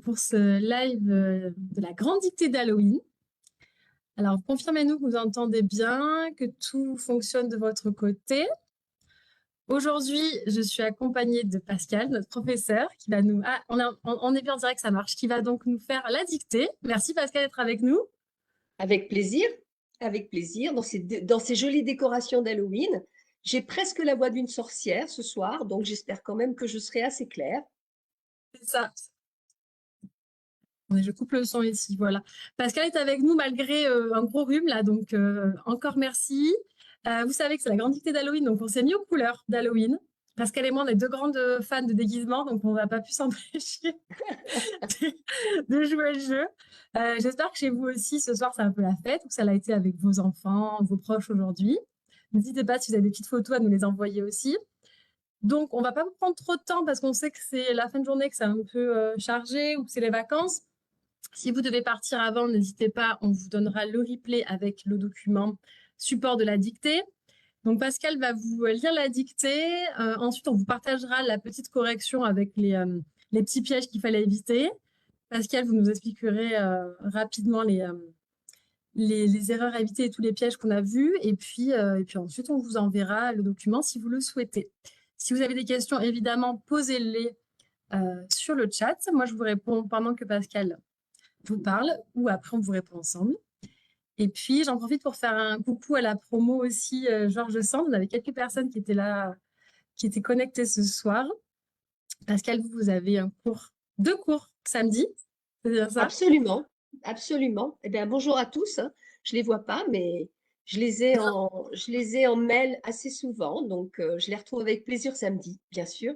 pour ce live de la grande dictée d'Halloween. Alors, confirmez-nous que vous entendez bien, que tout fonctionne de votre côté. Aujourd'hui, je suis accompagnée de Pascal, notre professeur, qui va nous... Ah, on est bien en direct, ça marche, qui va donc nous faire la dictée. Merci Pascal d'être avec nous. Avec plaisir, avec plaisir. Dans ces jolies décorations d'Halloween, j'ai presque la voix d'une sorcière ce soir, donc j'espère quand même que je serai assez claire. C'est ça. Je coupe le son ici, voilà. Pascal est avec nous malgré un gros rhume, là, donc encore merci. Vous savez que c'est la grande dictée d'Halloween, donc on s'est mis aux couleurs d'Halloween. Pascal et moi, on est deux grandes fans de déguisement, donc on n'a pas pu s'empêcher de jouer le jeu. J'espère que chez vous aussi, ce soir, c'est un peu la fête, ou que ça l'a été avec vos enfants, vos proches aujourd'hui. N'hésitez pas, si vous avez des petites photos, à nous les envoyer aussi. Donc, on va pas vous prendre trop de temps parce qu'on sait que c'est la fin de journée, que c'est un peu chargé ou que c'est les vacances. Si vous devez partir avant, n'hésitez pas, on vous donnera le replay avec le document support de la dictée. Donc Pascal va vous lire la dictée. Ensuite, on vous partagera la petite correction avec les petits pièges qu'il fallait éviter. Pascal, vous nous expliquerez rapidement les erreurs à éviter et tous les pièges qu'on a vus. Et puis ensuite, on vous enverra le document si vous le souhaitez. Si vous avez des questions, évidemment, posez-les sur le chat. Moi, je vous réponds pendant que Pascal vous parle ou après on vous répond ensemble. Et puis, j'en profite pour faire un coucou à la promo aussi Georges Sand. On avait quelques personnes qui étaient là, qui étaient connectées ce soir. Pascal, vous avez deux cours samedi, c'est bien ça? Absolument, absolument. Eh bien, bonjour à tous, hein. Je les vois pas, mais je les ai en mail assez souvent, donc je les retrouve avec plaisir samedi, bien sûr.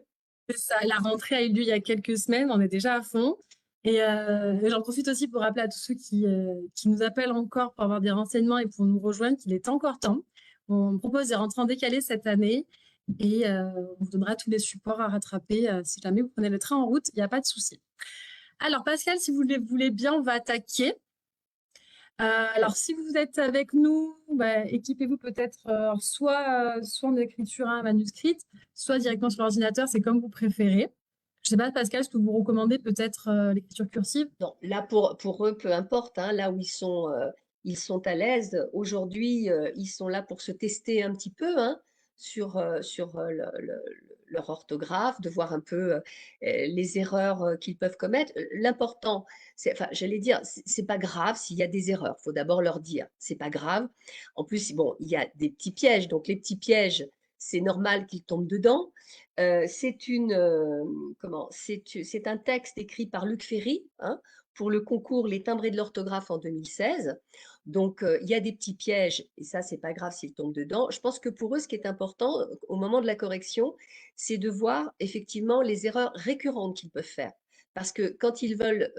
C'est ça, la rentrée a eu lieu il y a quelques semaines, on est déjà à fond. Et j'en profite aussi pour rappeler à tous ceux qui nous appellent encore pour avoir des renseignements et pour nous rejoindre qu'il est encore temps. On propose des rentrées en décalé cette année et on vous donnera tous les supports à rattraper si jamais vous prenez le train en route, il n'y a pas de souci. Alors Pascal, si vous le voulez bien, on va attaquer. Alors si vous êtes avec nous, bah, équipez-vous peut-être soit en écriture manuscrite, soit directement sur l'ordinateur, c'est comme vous préférez. Je sais pas, Pascal, je peux vous recommander peut-être l'écriture cursive. Non, là pour eux, peu importe, hein, là où ils sont à l'aise. Aujourd'hui, ils sont là pour se tester un petit peu, hein, sur leur orthographe, de voir un peu les erreurs qu'ils peuvent commettre. L'important, enfin, j'allais dire, c'est pas grave s'il y a des erreurs. Faut d'abord leur dire, c'est pas grave. En plus, bon, il y a des petits pièges, donc les petits pièges, c'est normal qu'ils tombent dedans. C'est c'est un texte écrit par Luc Ferry, hein, pour le concours Les timbrés de l'orthographe en 2016. Donc, il y a des petits pièges, et ça, c'est pas grave s'ils tombent dedans. Je pense que pour eux, ce qui est important au moment de la correction, c'est de voir effectivement les erreurs récurrentes qu'ils peuvent faire. Parce que quand ils veulent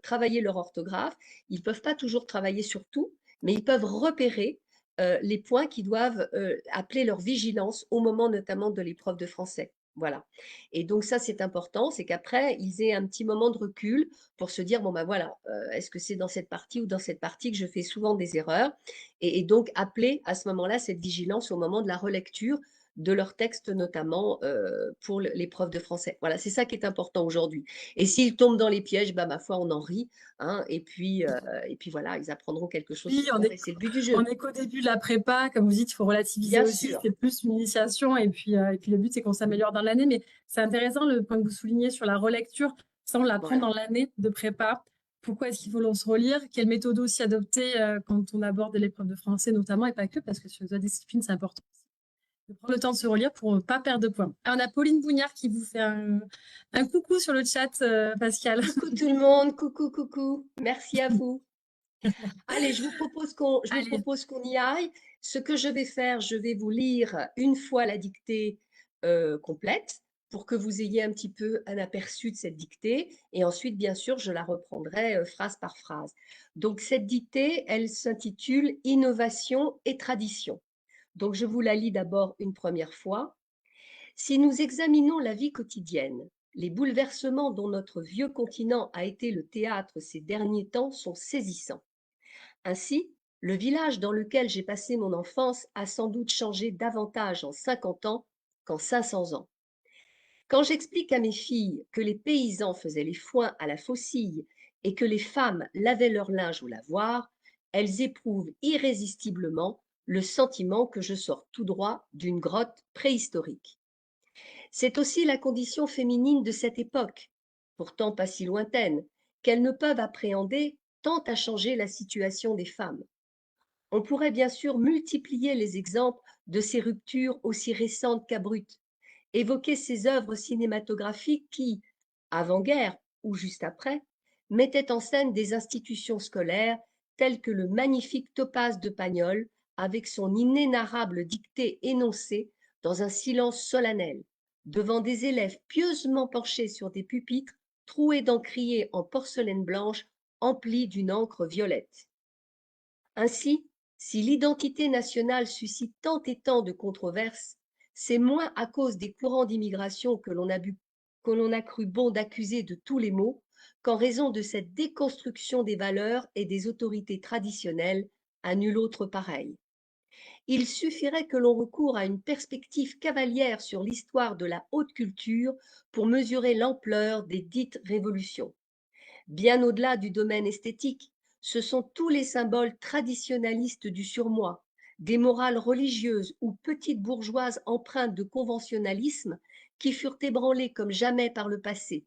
travailler leur orthographe, ils ne peuvent pas toujours travailler sur tout, mais ils peuvent repérer les points qui doivent appeler leur vigilance au moment notamment de l'épreuve de français. Voilà. Et donc ça, c'est important, c'est qu'après, ils aient un petit moment de recul pour se dire, bon ben voilà, est-ce que c'est dans cette partie ou dans cette partie que je fais souvent des erreurs? Et donc appeler à ce moment-là cette vigilance au moment de la relecture de leur texte, notamment pour l'épreuve de français. Voilà, c'est ça qui est important aujourd'hui. Et s'ils tombent dans les pièges, bah, ma foi, on en rit, hein, et puis voilà, ils apprendront quelque chose Oui, ce soir, et c'est le but du on jeu. est qu'au début de la prépa, comme vous dites, il faut relativiser Bien aussi, sûr. c'est plus une initiation et puis le but c'est qu'on s'améliore dans l'année, mais c'est intéressant le point que vous soulignez sur la relecture, ça on l'apprend dans Voilà. l'année de prépa. Pourquoi est-ce qu'il faut se relire? Quelle méthode aussi adopter quand on aborde l'épreuve de français notamment et pas que, parce que sur les autres disciplines c'est important de prendre le temps de se relire pour ne pas perdre de points. Alors, on a Pauline Bougnard qui vous fait un coucou sur le chat, Pascal. Coucou tout le monde, coucou, coucou. Merci à vous. Allez, je vous Allez, propose qu'on y aille. Ce que je vais faire, je vais vous lire une fois la dictée complète pour que vous ayez un petit peu un aperçu de cette dictée. Et ensuite, bien sûr, je la reprendrai phrase par phrase. Donc, cette dictée, elle s'intitule Innovation et tradition. Donc, je vous la lis d'abord une première fois. Si nous examinons la vie quotidienne, les bouleversements dont notre vieux continent a été le théâtre ces derniers temps sont saisissants. Ainsi, le village dans lequel j'ai passé mon enfance a sans doute changé davantage en 50 ans qu'en 500 ans. Quand j'explique à mes filles que les paysans faisaient les foins à la faucille et que les femmes lavaient leur linge au lavoir, elles éprouvent irrésistiblement le sentiment que je sors tout droit d'une grotte préhistorique. C'est aussi la condition féminine de cette époque, pourtant pas si lointaine, qu'elles ne peuvent appréhender tant a changé la situation des femmes. On pourrait bien sûr multiplier les exemples de ces ruptures aussi récentes qu'abruptes, évoquer ces œuvres cinématographiques qui, avant-guerre ou juste après, mettaient en scène des institutions scolaires telles que le magnifique Topaz de Pagnol, avec son inénarrable dictée énoncée dans un silence solennel, devant des élèves pieusement penchés sur des pupitres troués d'encriers en porcelaine blanche emplis d'une encre violette. Ainsi, si l'identité nationale suscite tant et tant de controverses, c'est moins à cause des courants d'immigration que l'on a cru bon d'accuser de tous les maux, qu'en raison de cette déconstruction des valeurs et des autorités traditionnelles à nul autre pareil. Il suffirait que l'on recoure à une perspective cavalière sur l'histoire de la haute culture pour mesurer l'ampleur des dites révolutions. Bien au-delà du domaine esthétique, ce sont tous les symboles traditionnalistes du surmoi, des morales religieuses ou petites bourgeoises empreintes de conventionnalisme qui furent ébranlées comme jamais par le passé.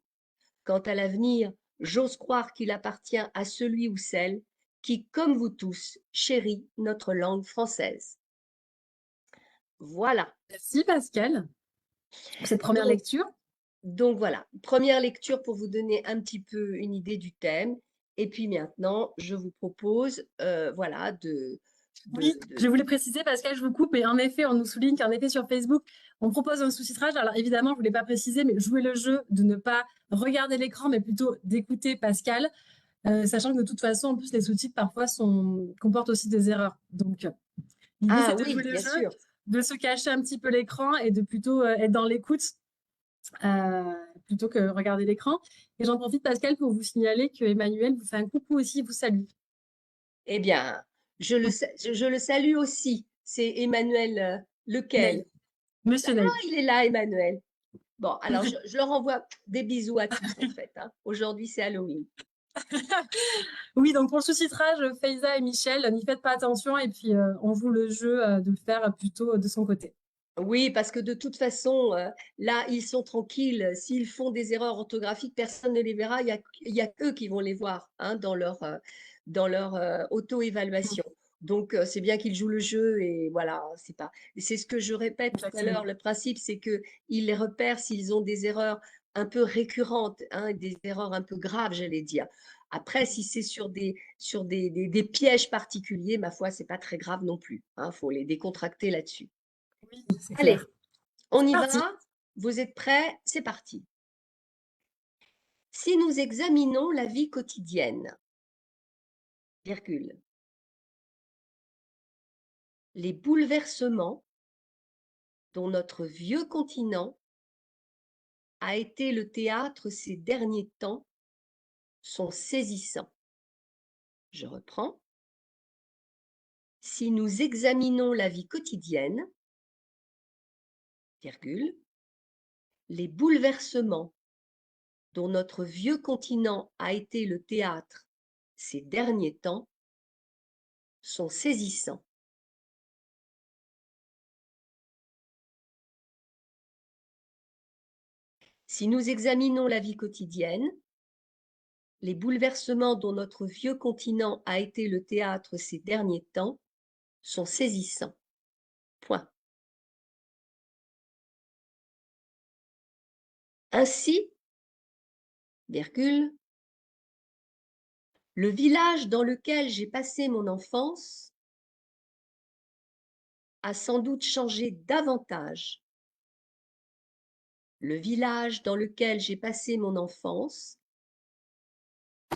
Quant à l'avenir, j'ose croire qu'il appartient à celui ou celle qui, comme vous tous, chérit notre langue française. Voilà. Merci Pascal pour cette première Donc, lecture. Donc voilà, première lecture pour vous donner un petit peu une idée du thème. Et puis maintenant, je vous propose, voilà, Oui, je voulais préciser, Pascal, je vous coupe, et en effet, on nous souligne qu'en effet, sur Facebook, on propose un sous-titrage. Alors évidemment, je ne voulais pas préciser, mais jouer le jeu de ne pas regarder l'écran, mais plutôt d'écouter Pascal, sachant que de toute façon, en plus, les sous-titres parfois comportent aussi des erreurs. Donc, l'idée, Ah c'est de oui, jouer le bien jeu, sûr. de se cacher un petit peu l'écran et de plutôt être dans l'écoute euh, plutôt que regarder l'écran. Et j'en profite, Pascal, pour vous signaler que Emmanuel vous fait un coucou aussi, vous salue. Eh bien, je le salue aussi. C'est Emmanuel Ney, lequel? Monsieur Ah, Ney. il est là, Emmanuel. Bon, alors je leur envoie des bisous à tous, en fait, hein. Aujourd'hui, c'est Halloween. Oui, donc pour le sous-titrage, Faiza et Michel, n'y faites pas attention et puis on joue le jeu de le faire plutôt de son côté. Oui, parce que de toute façon, là, ils sont tranquilles. S'ils font des erreurs orthographiques, personne ne les verra. Il y a eux qui vont les voir, hein, dans leur auto-évaluation. Donc, c'est bien qu'ils jouent le jeu et voilà, c'est pas. C'est ce que je répète tout à l'heure. Exactement. Le principe, c'est que ils les repèrent s'ils ont des erreurs un peu récurrentes, hein, des erreurs un peu graves, j'allais dire. Après, si c'est sur des pièges particuliers, ma foi, c'est pas très grave non plus. Il faut les décontracter là-dessus. Oui, c'est clair. Allez, on y Parti. va? Vous êtes prêts? C'est parti. Si nous examinons la vie quotidienne, virgule, les bouleversements dont notre vieux continent a été le théâtre ces derniers temps sont saisissants. Je reprends. Si nous examinons la vie quotidienne, virgule, les bouleversements dont notre vieux continent a été le théâtre ces derniers temps sont saisissants. Si nous examinons la vie quotidienne, les bouleversements dont notre vieux continent a été le théâtre ces derniers temps sont saisissants. Point. Ainsi, virgule, le village dans lequel j'ai passé mon enfance a sans doute changé davantage. Le village dans lequel j'ai passé mon enfance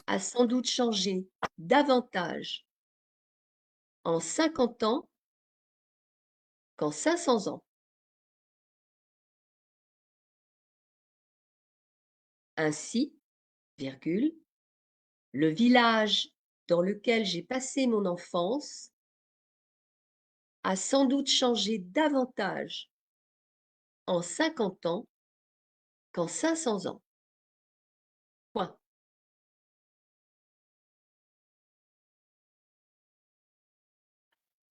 a sans doute changé davantage en 50 ans qu'en 500 ans. Ainsi, virgule, le village dans lequel j'ai passé mon enfance a sans doute changé davantage en 50 ans qu'en 500 ans. Point.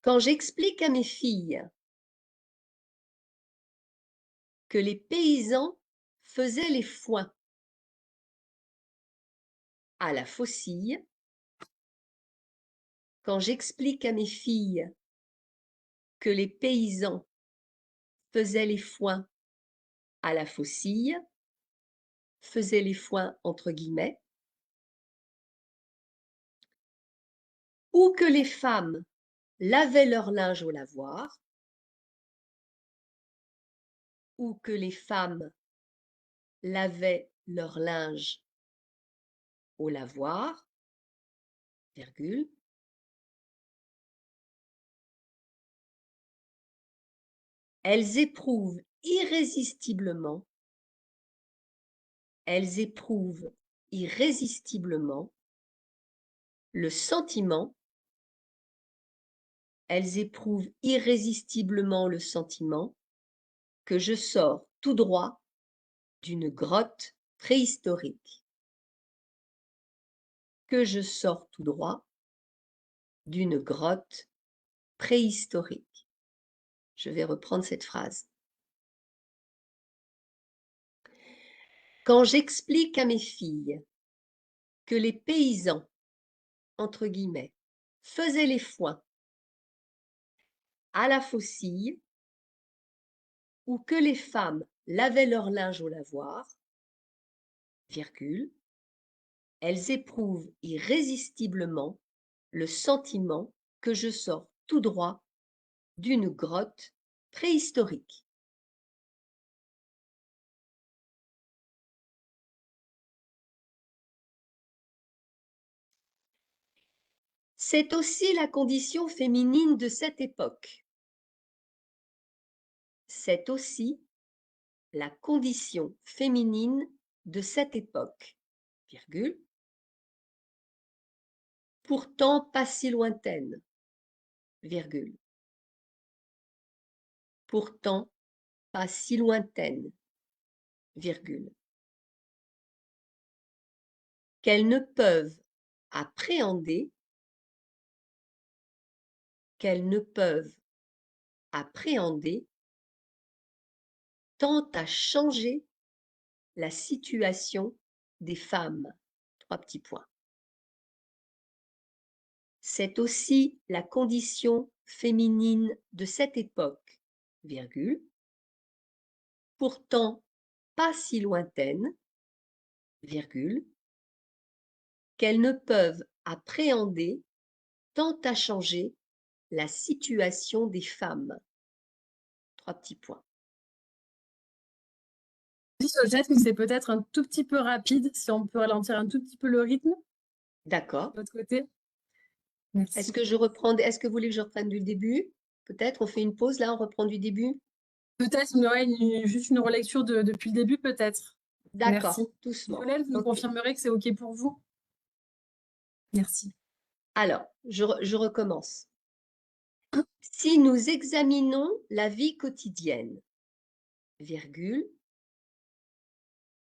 Quand j'explique à mes filles que les paysans faisaient les foins à la faucille, quand j'explique à mes filles que les paysans faisaient les foins à la faucille, faisaient les foins entre guillemets, ou que les femmes lavaient leur linge au lavoir, ou que les femmes lavaient leur linge au lavoir, virgule, elles éprouvent irrésistiblement le sentiment, que je sors tout droit d'une grotte préhistorique. Que je sors tout droit d'une grotte préhistorique. Je vais reprendre cette phrase. Quand j'explique à mes filles que les paysans, entre guillemets, faisaient les foins à la faucille, ou que les femmes lavaient leur linge au lavoir, virgule, elles éprouvent irrésistiblement le sentiment que je sors tout droit d'une grotte préhistorique. C'est aussi la condition féminine de cette époque. C'est aussi la condition féminine de cette époque, virgule, pourtant pas si lointaine, virgule, pourtant pas si lointaine, virgule, qu'elles ne peuvent appréhender, tend à changer la situation des femmes. 3 petits points. C'est aussi la condition féminine de cette époque, virgule, pourtant pas si lointaine, virgule, qu'elles ne peuvent appréhender tend à changer la situation des femmes. 3 petits points. Je jette que c'est peut-être un tout petit peu rapide, si on peut ralentir un tout petit peu le rythme. D'accord. De votre côté. Merci. Est-ce que vous voulez que je reprenne du début? Peut-être, on fait une pause là, on reprend du début? Peut-être juste une relecture depuis le début, peut-être. D'accord, Merci. doucement. Violaine, vous me Ok. confirmerez que c'est OK pour vous? Merci. Alors, je recommence. Si nous examinons la vie quotidienne, virgule,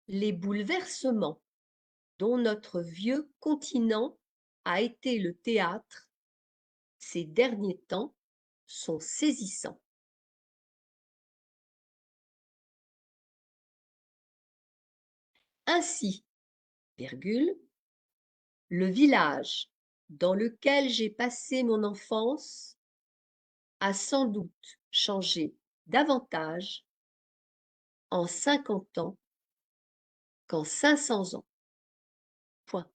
les bouleversements dont notre vieux continent a été le théâtre ces derniers temps sont saisissants. Ainsi, virgule, le village dans lequel j'ai passé mon enfance a sans doute changé davantage en 50 ans qu'en 500 ans. Point.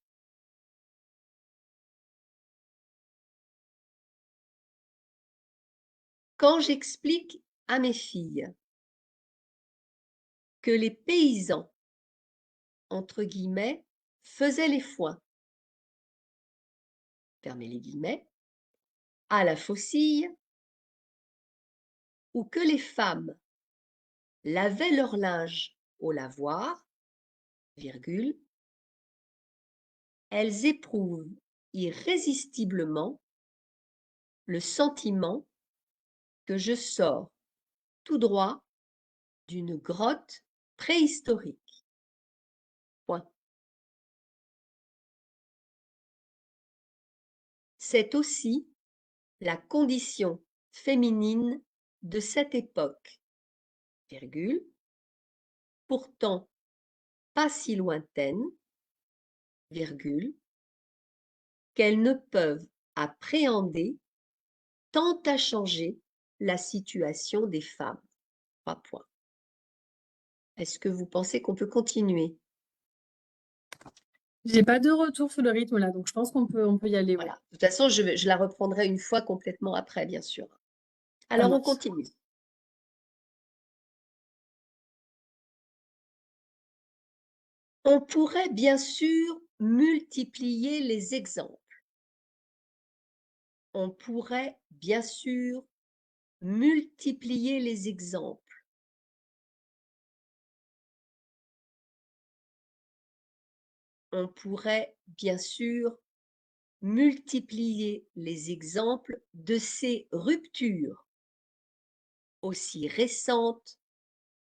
Quand j'explique à mes filles que les paysans, entre guillemets, faisaient les foins, fermez les guillemets, à la faucille, ou que les femmes lavaient leur linge au lavoir, virgule, elles éprouvent irrésistiblement le sentiment que je sors tout droit d'une grotte préhistorique. C'est aussi la condition féminine de cette époque, virgule, pourtant pas si lointaine, virgule, qu'elles ne peuvent appréhender tant à changer la situation des femmes. 3 points. Est-ce que vous pensez qu'on peut continuer? J'ai pas de retour sur le rythme là, donc je pense on peut y aller, ouais. Voilà. De toute façon, je la reprendrai une fois complètement après, bien sûr. Ça Alors, on marche. continue. On pourrait bien sûr multiplier les exemples. On pourrait bien sûr multiplier les exemples. On pourrait bien sûr multiplier les exemples de ces ruptures, aussi récentes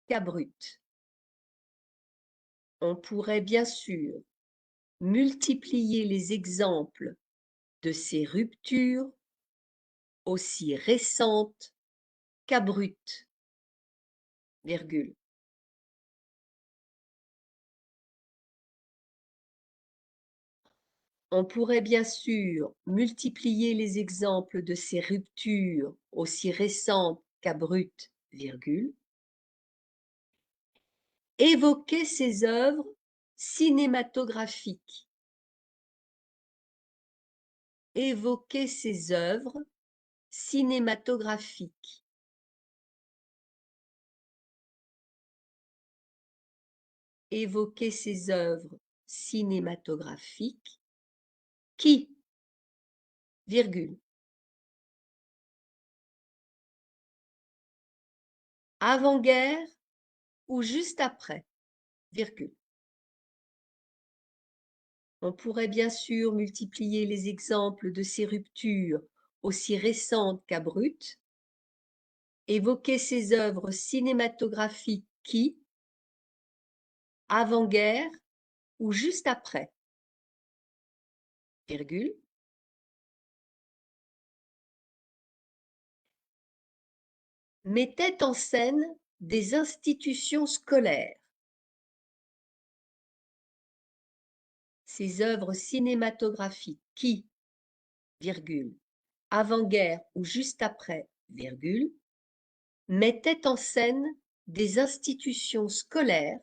qu'abruptes. On pourrait bien sûr multiplier les exemples de ces ruptures, aussi récentes qu'abruptes, virgule. On pourrait bien sûr multiplier les exemples de ces ruptures, aussi récentes qu'abruptes, virgule. Évoquer ces œuvres cinématographiques. Évoquer ces œuvres cinématographiques. Évoquer ces œuvres cinématographiques qui, virgule, avant-guerre ou juste après, virgule. On pourrait bien sûr multiplier les exemples de ces ruptures aussi récentes qu'abruptes, évoquer ces œuvres cinématographiques qui, avant-guerre ou juste après, virgule, mettaient en scène des institutions scolaires. Ces œuvres cinématographiques qui, virgule, avant-guerre ou juste après, virgule, mettaient en scène des institutions scolaires,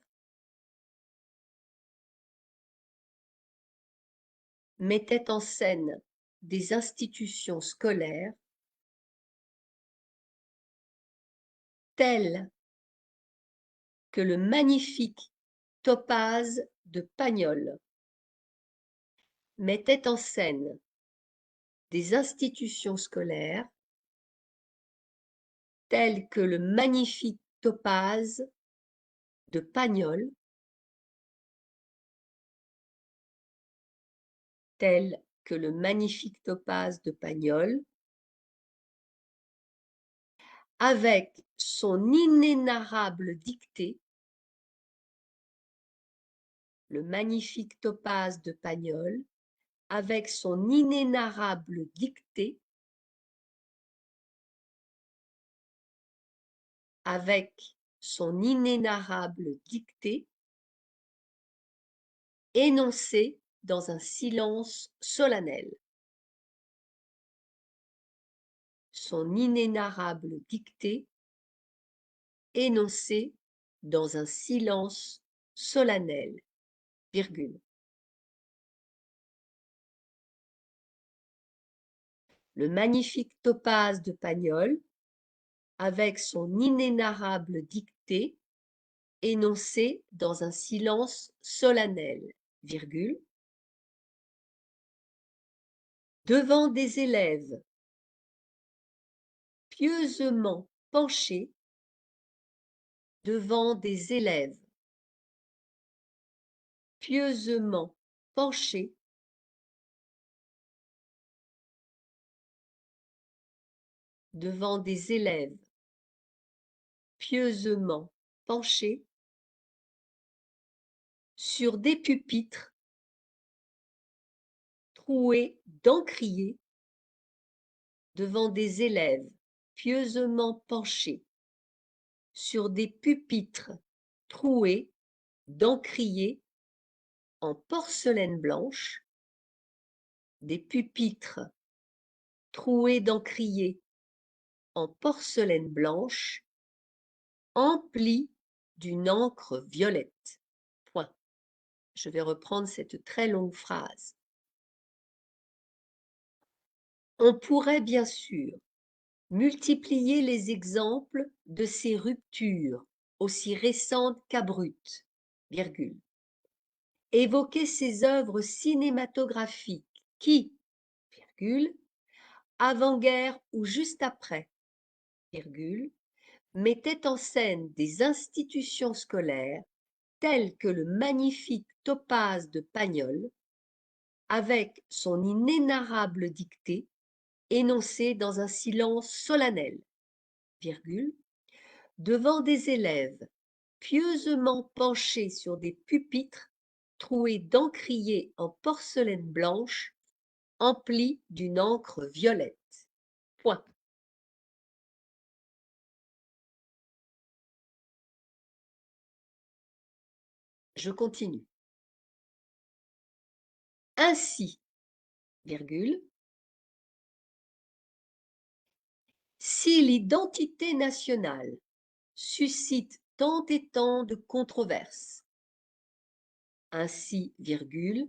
mettaient en scène des institutions scolaires telles que le magnifique Topaze de Pagnol, mettait en scène des institutions scolaires telles que le magnifique Topaze de Pagnol, tel que le magnifique Topaze de Pagnol, avec son inénarrable dictée, le magnifique Topaze de Pagnol, avec son inénarrable dictée, avec son inénarrable dictée, énoncée dans un silence solennel. Son inénarrable dictée, énoncée dans un silence solennel, virgule. Le magnifique Topaze de Pagnol, avec son inénarrable dictée, énoncée dans un silence solennel, virgule. Devant des élèves pieusement penchés, devant des élèves pieusement penchés, devant des élèves pieusement penchés, sur des pupitres troués d'encriers, devant des élèves pieusement penchés sur des pupitres troués d'encriers en porcelaine blanche, des pupitres troués d'encriers en porcelaine blanche, emplis d'une encre violette. Point. Je vais reprendre cette très longue phrase. On pourrait bien sûr multiplier les exemples de ces ruptures aussi récentes qu'abruptes, virgule. Évoquer ces œuvres cinématographiques qui, virgule, avant-guerre ou juste après, virgule, mettaient en scène des institutions scolaires telles que le magnifique Topaz de Pagnol, avec son inénarrable dictée énoncée dans un silence solennel, virgule, devant des élèves pieusement penchés sur des pupitres troués d'encriers en porcelaine blanche, emplis d'une encre violette. Point. Je continue. Ainsi, virgule, si l'identité nationale suscite tant et tant de controverses, ainsi, virgule,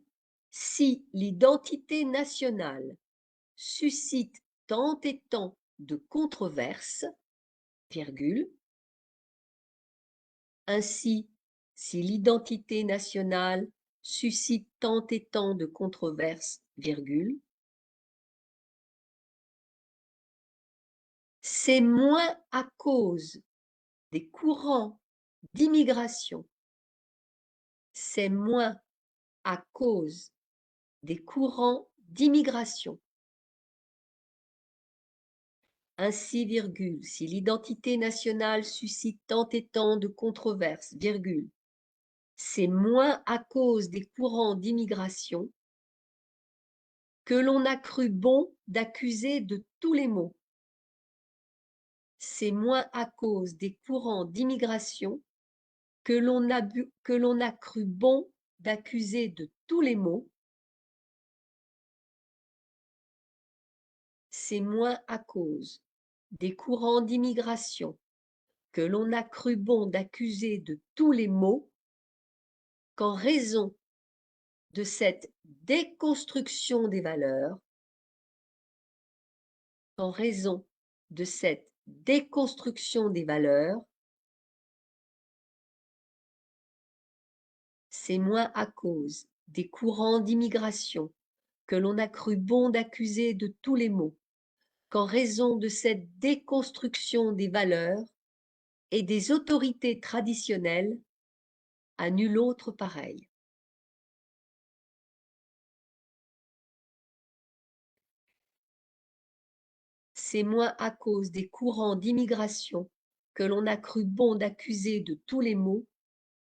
si l'identité nationale suscite tant et tant de controverses, virgule, ainsi, si l'identité nationale suscite tant et tant de controverses, virgule, c'est moins à cause des courants d'immigration, c'est moins à cause des courants d'immigration. Ainsi, virgule, si l'identité nationale suscite tant et tant de controverses, virgule, c'est moins à cause des courants d'immigration que l'on a cru bon d'accuser de tous les maux. C'est moins à cause des courants d'immigration que l'on a cru bon d'accuser de tous les maux. C'est moins à cause des courants d'immigration que l'on a cru bon d'accuser de tous les maux qu'en raison de cette déconstruction des valeurs, qu'en raison de cette déconstruction des valeurs, c'est moins à cause des courants d'immigration que l'on a cru bon d'accuser de tous les maux, qu'en raison de cette déconstruction des valeurs et des autorités traditionnelles, à nul autre pareil. C'est moins à cause des courants d'immigration que l'on a cru bon d'accuser de tous les maux,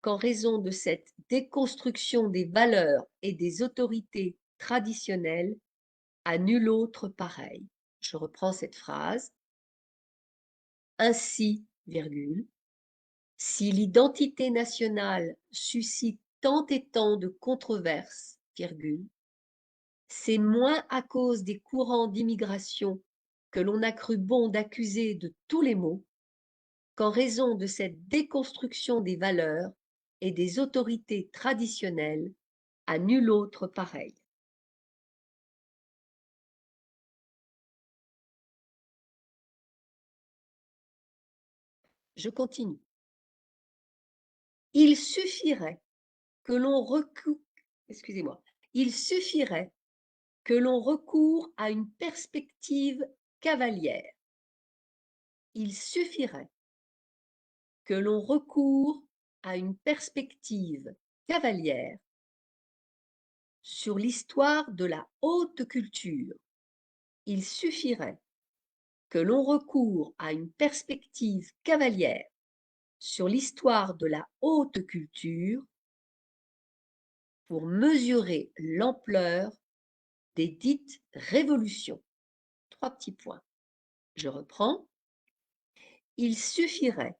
qu'en raison de cette déconstruction des valeurs et des autorités traditionnelles, à nul autre pareil. Je reprends cette phrase. Ainsi, virgule, si l'identité nationale suscite tant et tant de controverses, virgule, c'est moins à cause des courants d'immigration que l'on a cru bon d'accuser de tous les maux, qu'en raison de cette déconstruction des valeurs et des autorités traditionnelles, à nul autre pareil. Je continue. Il suffirait que l'on recourt, il suffirait que l'on recourt à une perspective cavalière. Il suffirait que l'on recourt à une perspective cavalière sur l'histoire de la haute culture. Il suffirait que l'on recourt à une perspective cavalière sur l'histoire de la haute culture pour mesurer l'ampleur des dites révolutions. 3 petits points. Je reprends. Il suffirait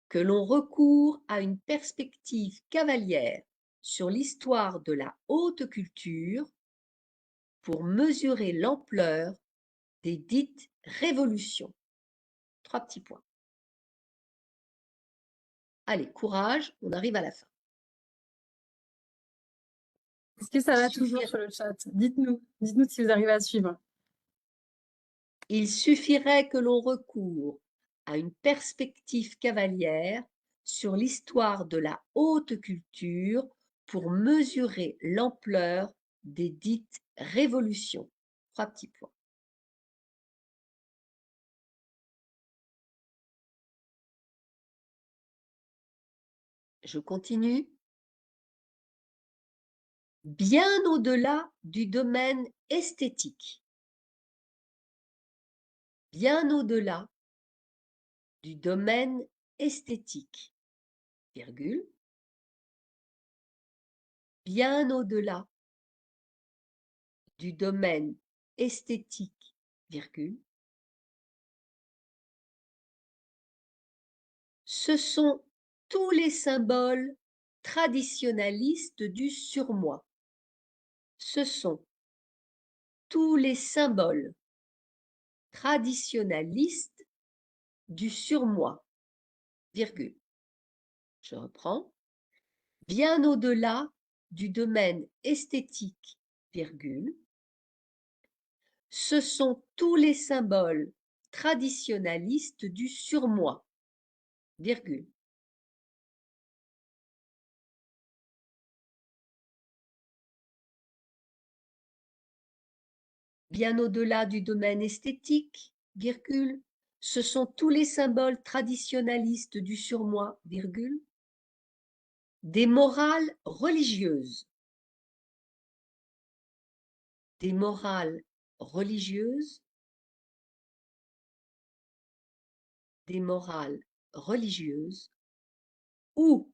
que l'on recourt à une perspective cavalière sur l'histoire de la haute culture pour mesurer l'ampleur des dites révolutions. 3 petits points. Allez, courage, on arrive à la fin. Est-ce que ça va toujours sur le chat? Dites-nous si vous arrivez à suivre. Il suffirait que l'on recourt à une perspective cavalière sur l'histoire de la haute culture pour mesurer l'ampleur des dites révolutions. 3 petits points. Je continue. Bien au-delà du domaine esthétique. Bien au-delà du domaine esthétique, virgule, bien au-delà du domaine esthétique, virgule, ce sont tous les symboles traditionnalistes du surmoi. Ce sont tous les symboles traditionnalistes du surmoi, virgule. Je reprends. Bien au-delà du domaine esthétique, virgule, ce sont tous les symboles traditionnalistes du surmoi, virgule. Bien au-delà du domaine esthétique, virgule, ce sont tous les symboles traditionnalistes du surmoi, virgule. Des morales religieuses. Des morales religieuses. Des morales religieuses ou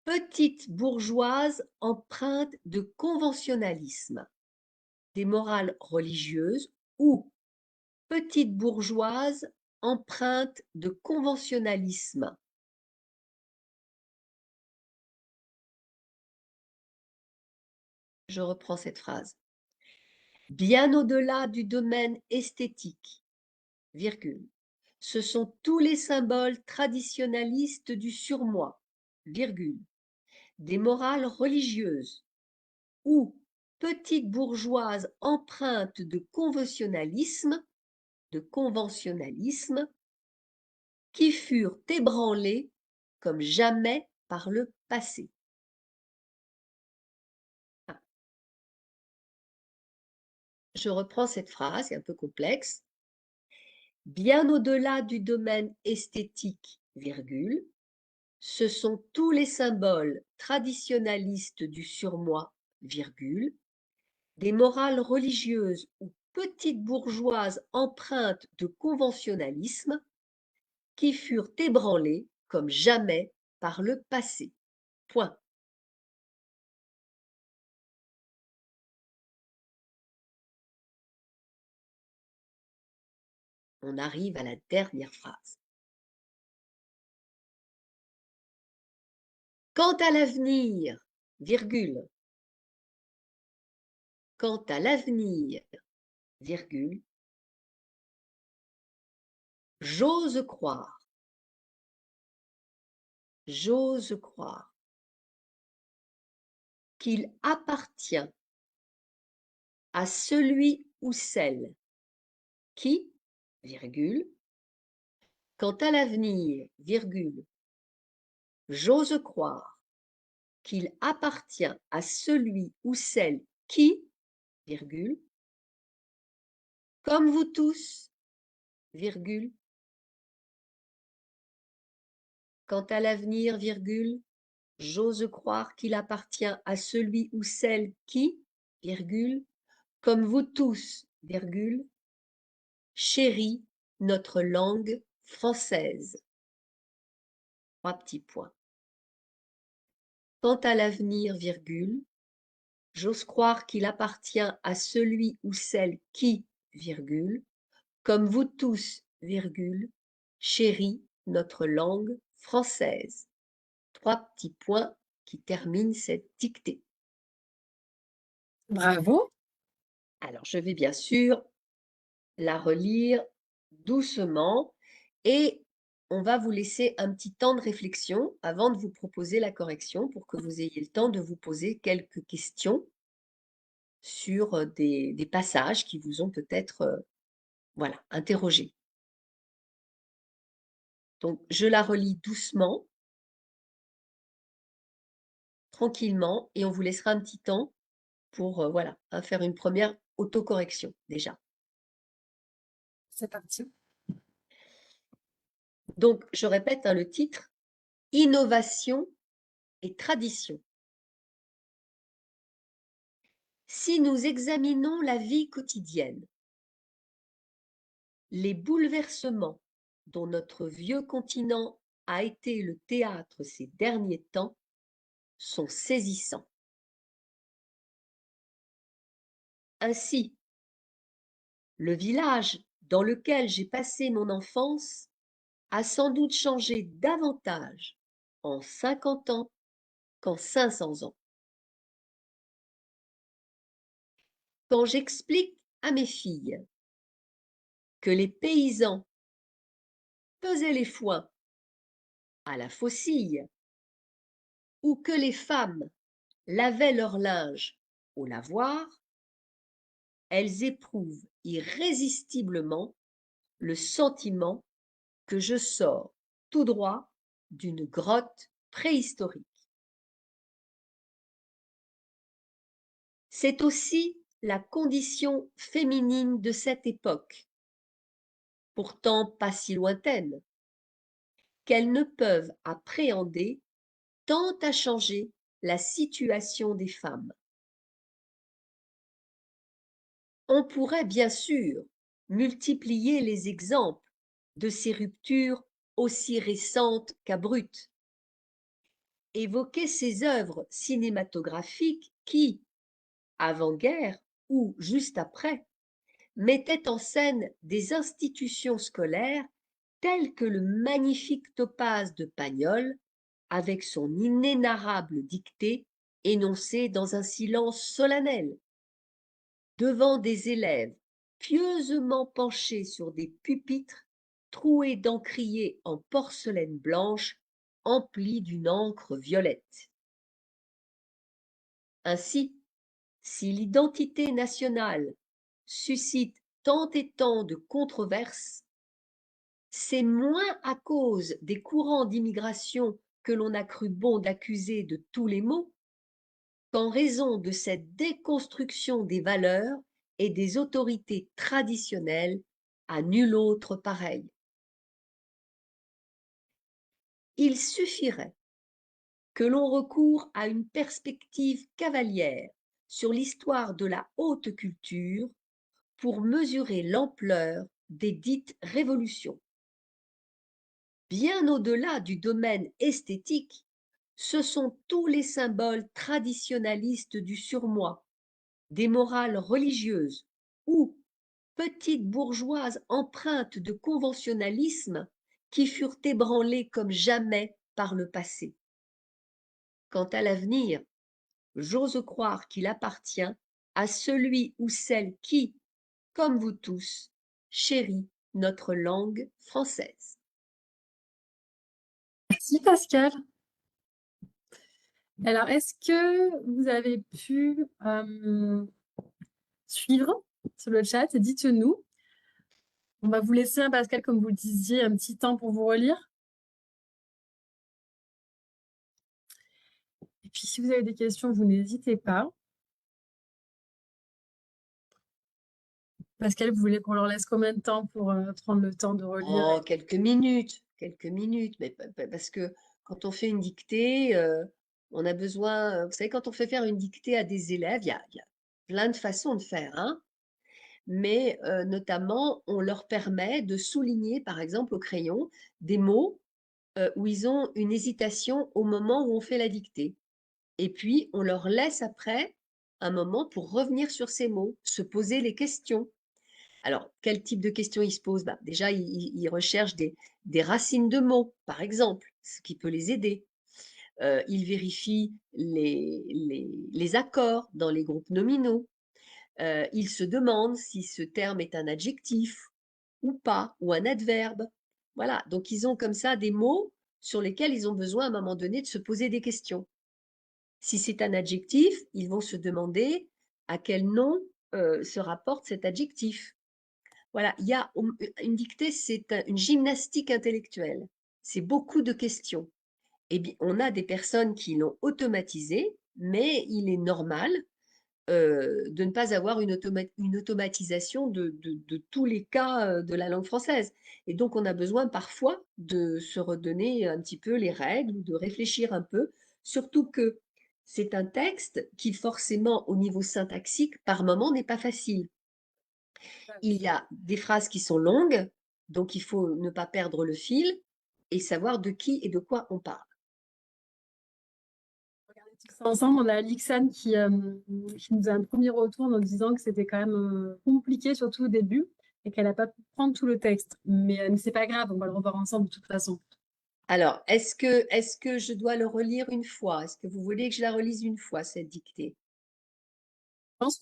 petites bourgeoises empreintes de conventionnalisme. Des morales religieuses ou petites bourgeoises empreintes de conventionnalisme. Je reprends cette phrase. Bien au-delà du domaine esthétique, virgule, ce sont tous les symboles traditionnalistes du surmoi, virgule, des morales religieuses ou petites bourgeoises empreintes de conventionnalisme, qui furent ébranlées comme jamais par le passé. Je reprends cette phrase, c'est un peu complexe. Bien au-delà du domaine esthétique, virgule, ce sont tous les symboles traditionnalistes du surmoi, virgule, des morales religieuses ou petites bourgeoises empreintes de conventionnalisme qui furent ébranlées comme jamais par le passé. Point. On arrive à la dernière phrase. Quant à l'avenir, virgule, quant à l'avenir, virgule, j'ose croire qu'il appartient à celui ou celle qui, virgule, quant à l'avenir, virgule, j'ose croire qu'il appartient à celui ou celle qui, virgule, comme vous tous, virgule, quant à l'avenir, virgule, j'ose croire qu'il appartient à celui ou celle qui, virgule, comme vous tous, virgule, chérit notre langue française. 3 petits points. Quant à l'avenir, virgule, J'ose croire qu'il appartient à celui ou celle qui, virgule, comme vous tous, virgule, chérit notre langue française. 3 petits points qui terminent cette dictée. Bravo. Alors, je vais bien sûr la relire doucement et on va vous laisser un petit temps de réflexion avant de vous proposer la correction pour que vous ayez le temps de vous poser quelques questions sur des passages qui vous ont peut-être voilà, interrogé. Donc, je la relis doucement, tranquillement, et on vous laissera un petit temps pour voilà, faire une première autocorrection déjà. C'est parti. Donc, je répète le titre, Innovation et tradition. Si nous examinons la vie quotidienne, les bouleversements dont notre vieux continent a été le théâtre ces derniers temps sont saisissants. Ainsi, le village dans lequel j'ai passé mon enfance a sans doute changé davantage en 50 ans qu'en 500 ans. Quand j'explique à mes filles que les paysans pesaient les foins à la faucille ou que les femmes lavaient leur linge au lavoir, elles éprouvent irrésistiblement le sentiment que je sors tout droit d'une grotte préhistorique. C'est aussi la condition féminine de cette époque, pourtant pas si lointaine, qu'elles ne peuvent appréhender tant a changé la situation des femmes. On pourrait bien sûr multiplier les exemples de ces ruptures aussi récentes qu'abruptes, évoquer ces œuvres cinématographiques qui, avant-guerre ou juste après, mettaient en scène des institutions scolaires telles que le magnifique Topaz de Pagnol, avec son inénarrable dictée énoncée dans un silence solennel, devant des élèves pieusement penchés sur des pupitres troués d'encriers en porcelaine blanche emplis d'une encre violette. Ainsi, si l'identité nationale suscite tant et tant de controverses, c'est moins à cause des courants d'immigration que l'on a cru bon d'accuser de tous les maux, qu'en raison de cette déconstruction des valeurs et des autorités traditionnelles à nul autre pareil. Il suffirait que l'on recourt à une perspective cavalière sur l'histoire de la haute culture pour mesurer l'ampleur des dites révolutions. Bien au-delà du domaine esthétique, ce sont tous les symboles traditionnalistes du surmoi, des morales religieuses ou petites bourgeoises empreintes de conventionnalisme qui furent ébranlées comme jamais par le passé. Quant à l'avenir, j'ose croire qu'il appartient à celui ou celle qui, comme vous tous, chérit notre langue française. Merci Pascal. Alors, est-ce que vous avez pu suivre sur le chat? Dites-nous. On va vous laisser, Pascal, comme vous le disiez, un petit temps pour vous relire. Et puis, si vous avez des questions, vous n'hésitez pas. Pascal, vous voulez qu'on leur laisse combien de temps pour prendre le temps de relire? Oh, quelques minutes, mais parce que quand on fait une dictée, on a besoin, vous savez, quand on fait faire une dictée à des élèves, il y a plein de façons de faire, hein. Mais notamment, on leur permet de souligner, par exemple, au crayon, des mots où ils ont une hésitation au moment où on fait la dictée. Et puis, on leur laisse après un moment pour revenir sur ces mots, se poser les questions. Alors, quel type de questions il se pose? Bah, déjà, il recherche des racines de mots, par exemple, ce qui peut les aider. Il vérifie les accords dans les groupes nominaux. Il se demande si ce terme est un adjectif ou pas, ou un adverbe. Voilà, donc ils ont comme ça des mots sur lesquels ils ont besoin à un moment donné de se poser des questions. Si c'est un adjectif, ils vont se demander à quel nom se rapporte cet adjectif. Voilà, il y a une dictée, c'est une gymnastique intellectuelle. C'est beaucoup de questions. Eh bien, on a des personnes qui l'ont automatisé, mais il est normal de ne pas avoir une automatisation de tous les cas de la langue française. Et donc, on a besoin parfois de se redonner un petit peu les règles, de réfléchir un peu, surtout que c'est un texte qui forcément, au niveau syntaxique, par moment, n'est pas facile. Il y a des phrases qui sont longues, donc il faut ne pas perdre le fil et savoir de qui et de quoi on parle. Tout ça ensemble, on a Alixane qui nous a un premier retour en nous disant que c'était quand même compliqué, surtout au début, et qu'elle n'a pas pu prendre tout le texte. Mais c'est pas grave, on va le revoir ensemble de toute façon. Alors, est-ce que je dois le relire une fois? Est-ce que vous voulez que je la relise une fois, cette dictée? Je pense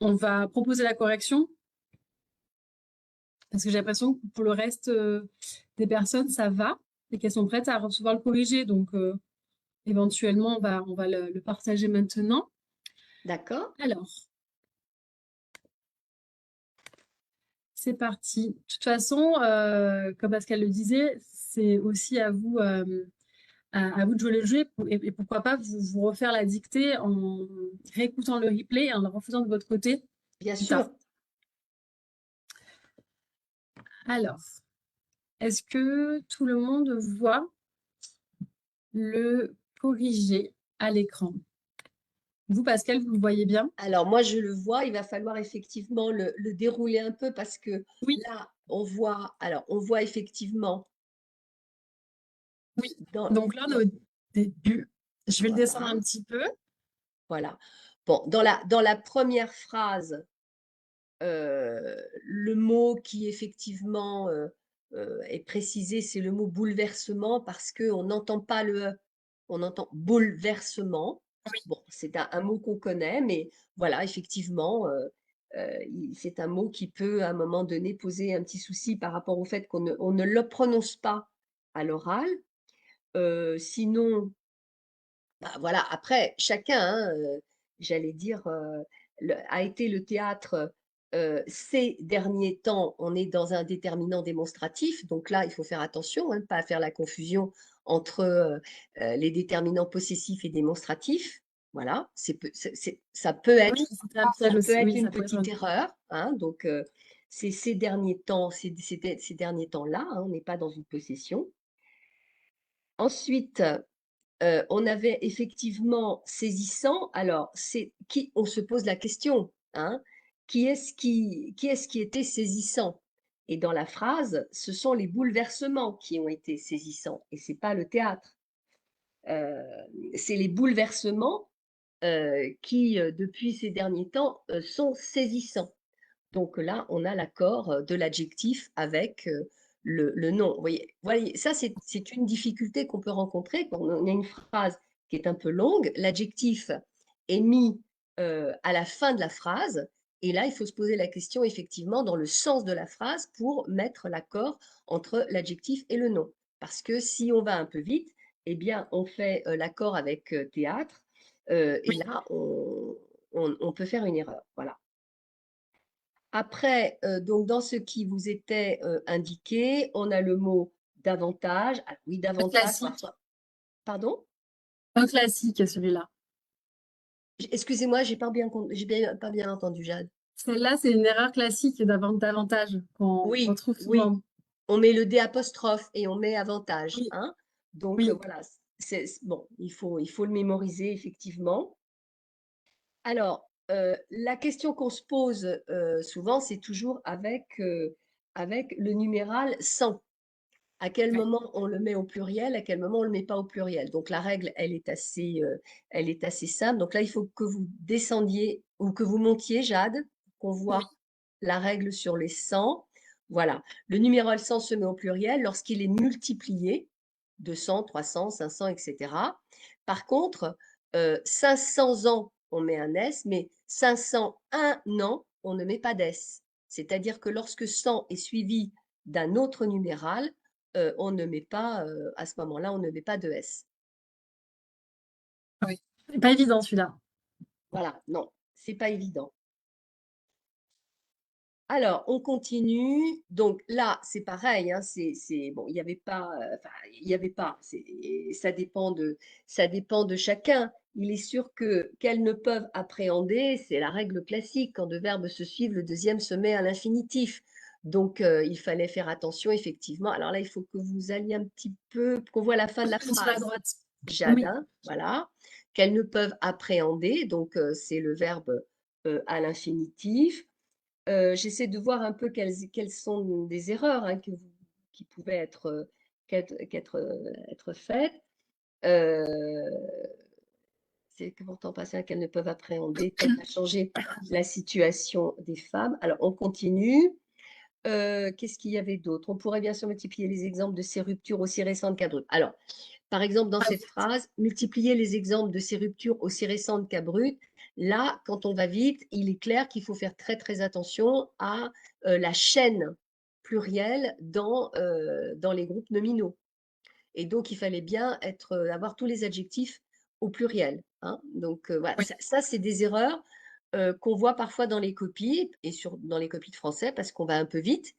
on va proposer la correction, parce que j'ai l'impression que pour le reste des personnes, ça va, et qu'elles sont prêtes à recevoir le corrigé. Donc, éventuellement, on va le partager maintenant. D'accord? Alors, c'est parti. De toute façon, comme Pascal le disait, c'est aussi à vous, à vous de jouer le jeu et pourquoi pas vous refaire la dictée en réécoutant le replay et en le refaisant de votre côté Bien plus tard. sûr. Alors, est-ce que tout le monde voit le corrigé à l'écran? Vous, Pascal, vous le voyez bien? Alors, moi, je le vois, il va falloir effectivement le dérouler un peu parce que Oui, là, on voit effectivement oui. dans, Donc là, on est au début. Je vais le descendre un voilà, petit peu. voilà. Bon, dans la première phrase, le mot qui effectivement est précisé, c'est le mot bouleversement parce qu'on n'entend pas le E, on entend bouleversement. Bon, c'est un mot qu'on connaît, mais voilà, effectivement, c'est un mot qui peut à un moment donné poser un petit souci par rapport au fait qu'on ne le prononce pas à l'oral. Sinon, bah, voilà, après, chacun, hein, j'allais dire, a été le théâtre ces derniers temps. On est dans un déterminant démonstratif, donc là, il faut faire attention, hein, pas faire la confusion entre les déterminants possessifs et démonstratifs. Voilà, ça peut Oui, être, c'était un piège ça peut aussi. être Oui, une ça peut être petite erreur, hein, donc c'est ces derniers temps, ces derniers temps-là, hein, on n'est pas dans une possession. Ensuite, on avait effectivement saisissant. Alors, c'est qui on se pose la question, hein, qui est-ce qui était saisissant? Et dans la phrase, ce sont les bouleversements qui ont été saisissants et c'est pas le théâtre. Heu, c'est les bouleversements, qui, depuis ces derniers temps, sont saisissants. Donc là, on a l'accord de l'adjectif avec le nom. Vous voyez, ça, c'est une difficulté qu'on peut rencontrer quand on a une phrase qui est un peu longue. L'adjectif est mis à la fin de la phrase. Et là, il faut se poser la question, effectivement, dans le sens de la phrase pour mettre l'accord entre l'adjectif et le nom. Parce que si on va un peu vite, eh bien, on fait l'accord avec théâtre. Et oui. là, on peut faire une erreur. Voilà. Après, donc dans ce qui vous était, indiqué, on a le mot davantage. Ah oui, Un davantage classique. parfois pardon? Un classique, celui-là. Excusez-moi, j'ai pas bien entendu, Jade. Celle-là, c'est une erreur classique davantage qu'on Oui, trouve oui, souvent. on met le D apostrophe et on met avantage, Oui, hein? Donc, oui. voilà, bon, il faut le mémoriser effectivement. Alors, la question qu'on se pose, souvent, c'est toujours avec le numéral 100. à quel Ouais. moment on le met au pluriel, à quel moment on ne le met pas au pluriel. Donc la règle, elle est assez simple. Donc là, il faut que vous descendiez ou que vous montiez, Jade, qu'on Oui. voit la règle sur les 100. Voilà. Le numéral 100 se met au pluriel lorsqu'il est multiplié, 200, 300, 500, etc. Par contre, 500 ans, on met un S, mais 501 ans, on ne met pas d'S. C'est-à-dire que lorsque 100 est suivi d'un autre numéral, on ne met pas, à ce moment-là, on ne met pas de S. Oui. C'est pas évident celui-là. Voilà, non, c'est pas évident. Alors, on continue. Donc là, c'est pareil, hein, bon, il n'y avait pas, il y avait pas, ça dépend de chacun. Il est sûr que qu'elles ne peuvent appréhender, c'est la règle classique. Quand deux verbes se suivent, le deuxième se met à l'infinitif. Donc, il fallait faire attention, effectivement. Alors là, il faut que vous alliez un petit peu, qu'on voit la fin de la Sur la phrase. droite. Oui. Jadin, voilà. Qu'elles ne peuvent appréhender, donc c'est le verbe à l'infinitif. J'essaie de voir un peu quelles sont des erreurs hein, qui pouvaient être faites. C'est que pourtant passer qu'elles ne peuvent appréhender, tend à changer la situation des femmes. Alors, on continue. Qu'est-ce qu'il y avait d'autre? On pourrait bien sûr multiplier les exemples de ces ruptures aussi récentes qu'à d'autres. Alors, par exemple, dans Ah, cette phrase, multiplier les exemples de ces ruptures aussi récentes qu'à brutes. Là, quand on va vite, il est clair qu'il faut faire très très attention à la chaîne plurielle dans les groupes nominaux. Et donc, il fallait bien avoir tous les adjectifs au pluriel. Hein. Donc, voilà, oui. ça c'est des erreurs qu'on voit parfois dans les copies, et dans les copies de français, parce qu'on va un peu vite.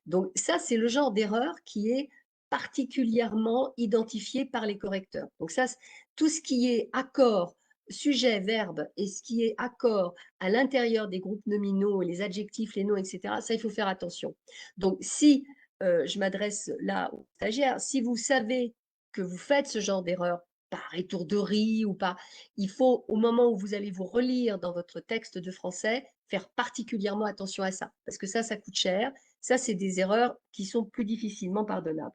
Donc, ça, c'est le genre d'erreur qui est particulièrement identifié par les correcteurs. Donc, ça, tout ce qui est accord, sujet, verbe, et ce qui est accord à l'intérieur des groupes nominaux, les adjectifs, les noms, etc., ça, il faut faire attention. Donc, si je m'adresse là aux stagiaires, si vous savez que vous faites ce genre d'erreur par étourderie ou pas, il faut, au moment où vous allez vous relire dans votre texte de français, faire particulièrement attention à ça, parce que ça coûte cher. Ça, c'est des erreurs qui sont plus difficilement pardonnables.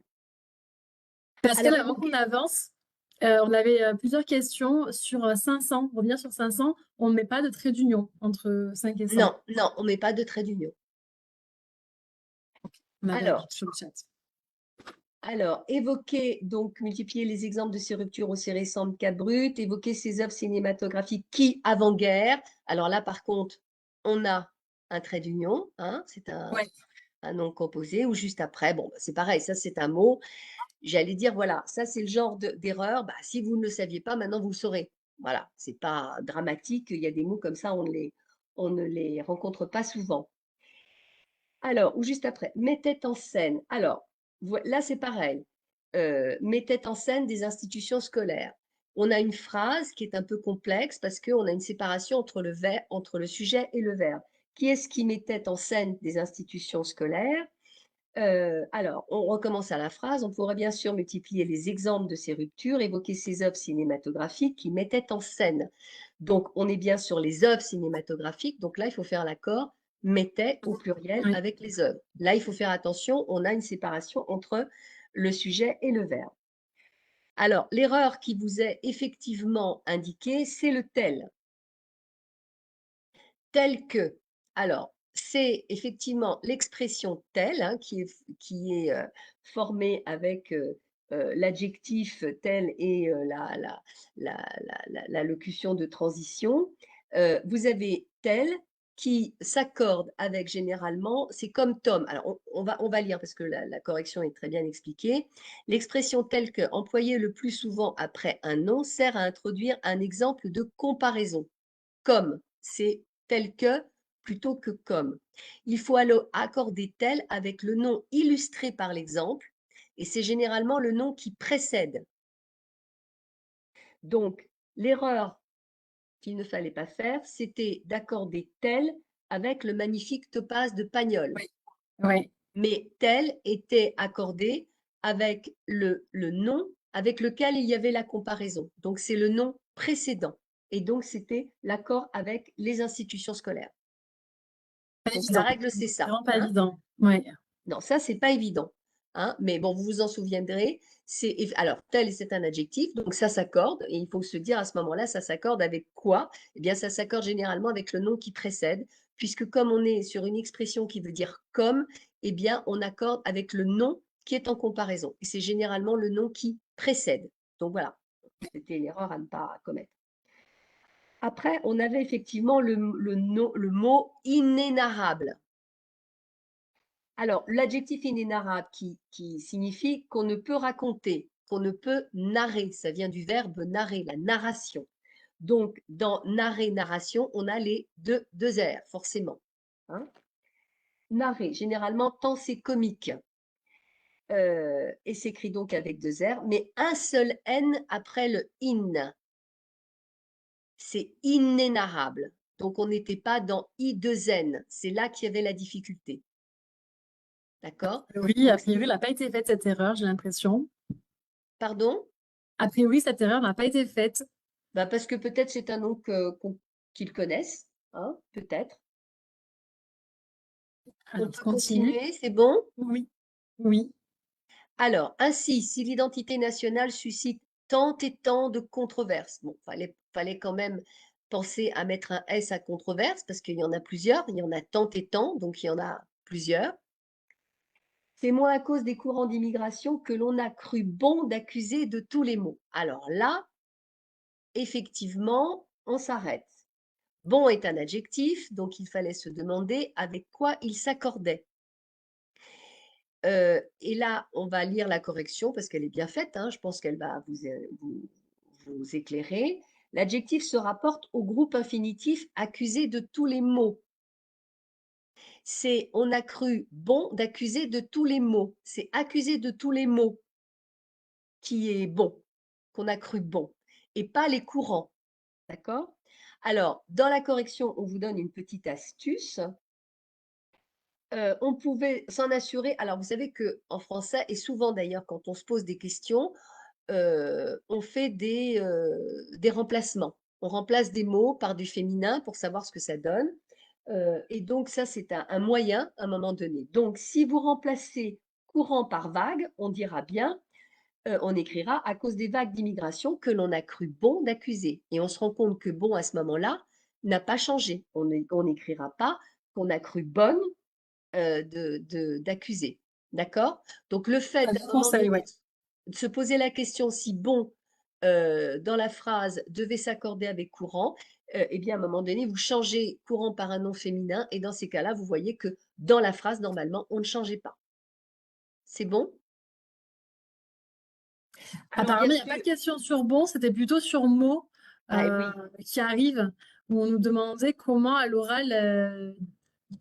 Pascal, Alors, avant qu'on avance, on avait plusieurs questions sur 500. Revenir sur 500, on ne met pas de trait d'union entre 5 et 100. non, non, on ne met pas de trait d'union. On avait Alors, sur le chat. évoquer, donc, multiplier les exemples de ces ruptures aussi récentes qu'à brut, évoquer ces œuvres cinématographiques qui, avant-guerre, alors là, par contre, on a un trait d'union, hein, c'est Ouais. un nom composé, ou juste après, bon, c'est pareil, ça c'est un mot. J'allais dire, voilà, ça c'est le genre d'erreur, bah, si vous ne le saviez pas, maintenant vous le saurez. Voilà, c'est pas dramatique, il y a des mots comme ça, on ne les rencontre pas souvent. Alors, ou juste après, mettait en scène. Alors, là c'est pareil, mettait en scène des institutions scolaires. On a une phrase qui est un peu complexe parce qu'on a une séparation entre le sujet et le verbe. Qui est-ce qui mettait en scène des institutions scolaires? Alors, on recommence à la phrase. On pourrait bien sûr multiplier les exemples de ces ruptures, évoquer ces œuvres cinématographiques qui mettaient en scène. Donc, on est bien sur les œuvres cinématographiques. Donc là, il faut faire l'accord mettait au pluriel Oui. avec les œuvres. Là, il faut faire attention. On a une séparation entre le sujet et le verbe. Alors, l'erreur qui vous est effectivement indiquée, c'est le tel. Tel que. Alors, c'est effectivement l'expression tel hein, qui est formée avec l'adjectif tel et la locution de transition. Vous avez tel qui s'accorde avec généralement, c'est comme Tom. Alors, on va lire parce que la correction est très bien expliquée. L'expression telle que, employée le plus souvent après un nom, sert à introduire un exemple de comparaison. Comme, c'est tel que plutôt que comme. Il faut alors accorder tel avec le nom illustré par l'exemple et c'est généralement le nom qui précède. Donc, l'erreur qu'il ne fallait pas faire, c'était d'accorder tel avec le magnifique topaz de Pagnol. Oui. Oui. Mais tel était accordé avec le nom avec lequel il y avait la comparaison. Donc, c'est le nom précédent. Et donc, c'était l'accord avec les institutions scolaires. Pas Donc, la évident. règle, c'est C'est ça. vraiment pas Hein. évident. Ouais. Non, ça, c'est pas évident. hein, mais bon, vous vous en souviendrez. Alors, tel, c'est un adjectif, donc ça s'accorde, et il faut se dire à ce moment-là, ça s'accorde avec quoi? Eh bien, ça s'accorde généralement avec le nom qui précède, puisque comme on est sur une expression qui veut dire comme, eh bien, on accorde avec le nom qui est en comparaison. Et c'est généralement le nom qui précède. Donc voilà, c'était l'erreur à ne pas commettre. Après, on avait effectivement le mot inénarrable. Alors, l'adjectif inénarrable qui signifie qu'on ne peut raconter, qu'on ne peut narrer, ça vient du verbe narrer, la narration. Donc, dans narrer, narration, on a les deux R, forcément. Hein. Narrer, généralement, tant c'est comique. Et s'écrit donc avec deux R, mais un seul N après le in. C'est inénarrable. Donc, on n'était pas dans I2N. C'est là qu'il y avait la difficulté. D'accord? Oui, a priori, elle n'a pas été faite cette erreur, j'ai l'impression. Pardon? A priori, cette erreur n'a pas été faite. Bah parce que peut-être c'est un nom qu'ils connaissent, hein, peut-être. On Alors, je peut continue. continuer, c'est bon? Oui, oui. Alors, ainsi, si l'identité nationale suscite tant et tant de controverses, bon, fallait quand même penser à mettre un S à controverse, parce qu'il y en a plusieurs, il y en a tant et tant, donc il y en a plusieurs. C'est moins à cause des courants d'immigration que l'on a cru bon d'accuser de tous les maux. Alors là, effectivement, on s'arrête. Bon est un adjectif, donc il fallait se demander avec quoi il s'accordait. Et là, on va lire la correction parce qu'elle est bien faite, hein, je pense qu'elle va vous éclairer. L'adjectif se rapporte au groupe infinitif accusé de tous les maux. C'est on a cru bon d'accuser de tous les maux. C'est accuser de tous les maux qui est bon, qu'on a cru bon, et pas les courants. D'accord? Alors, dans la correction, on vous donne une petite astuce. On pouvait s'en assurer. Alors, vous savez qu'en français, et souvent d'ailleurs, quand on se pose des questions, on fait des remplacements. On remplace des mots par du féminin pour savoir ce que ça donne. Et donc, ça, c'est un moyen à un moment donné. Donc, si vous remplacez courant par vague, on dira bien, on écrira à cause des vagues d'immigration que l'on a cru bon d'accuser. Et on se rend compte que bon, à ce moment-là, n'a pas changé. On n'écrira pas qu'on a cru bonne d'accuser. D'accord? Donc, le fait Pas de d'un moment conseil, donné ouais. de se poser la question si bon dans la phrase devait s'accorder avec courant, eh bien, à un moment donné, vous changez courant par un nom féminin et dans ces cas-là, vous voyez que dans la phrase, normalement, on ne changeait pas. C'est bon? Alors, Apparemment, bien il n'y a pas de sûr. question sur bon, c'était plutôt sur mots Ah oui. qui arrivent, où on nous demandait comment à l'oral